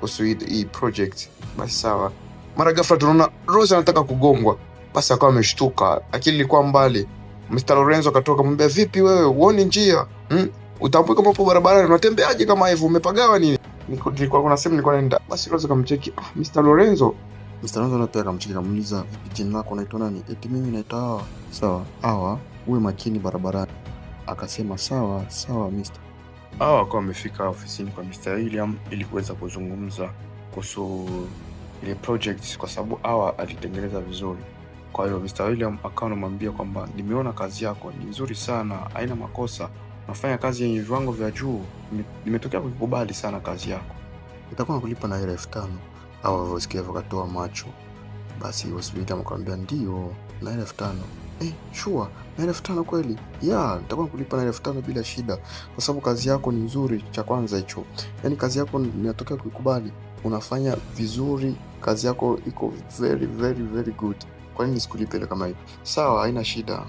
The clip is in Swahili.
kuhusu hii project. Basi sawa. Mara ghafla tunaona Rose anataka kugongwa. Basi akawa ameshtuka, akili ilikuwa mbali. Mr. Lorenzo akatoka kumwambia, vipi wewe, uone njia? Utambui kama upo barabarani, unatembeaje kama hivyo, umepagawa nini? Nilikuwa kuna sehemu nilikuwa naenda. Basi Rose akamcheki, Mr. Lorenzo. Mr. Lorenzo naye akamcheki, namuuliza, vipi jina lako unaitwa nani? Eti mimi naitwa Hawa. Sawa, Hawa, uwe makini barabarani. Akasema sawa, sawa mister. Hawa akawa amefika ofisini kwa Mr. William ili kuweza kuzungumza kuhusu ile project, kwa sababu Hawa alitengeneza vizuri. Kwa hiyo Mr. William akawa anamwambia kwamba nimeona kazi yako ni nzuri sana, haina makosa, unafanya kazi yenye viwango vya juu, nimetokea kukubali sana kazi yako. Nitakuwa nakulipa na hela 5,000. Hawa alivyosikia akatoa macho. Basi William akamwambia ndio, na hela 5,000. Sure, na hela 5,000 kweli? Yeah, nitakuwa nakulipa na hela 5,000 bila shida, kwa sababu kazi yako ni nzuri. Cha kwanza hicho, yaani kazi yako ninatokea kuikubali, unafanya vizuri, kazi yako iko very very very good. Kwa nini nisikulipe ile kama hiyo? Sawa, haina shida.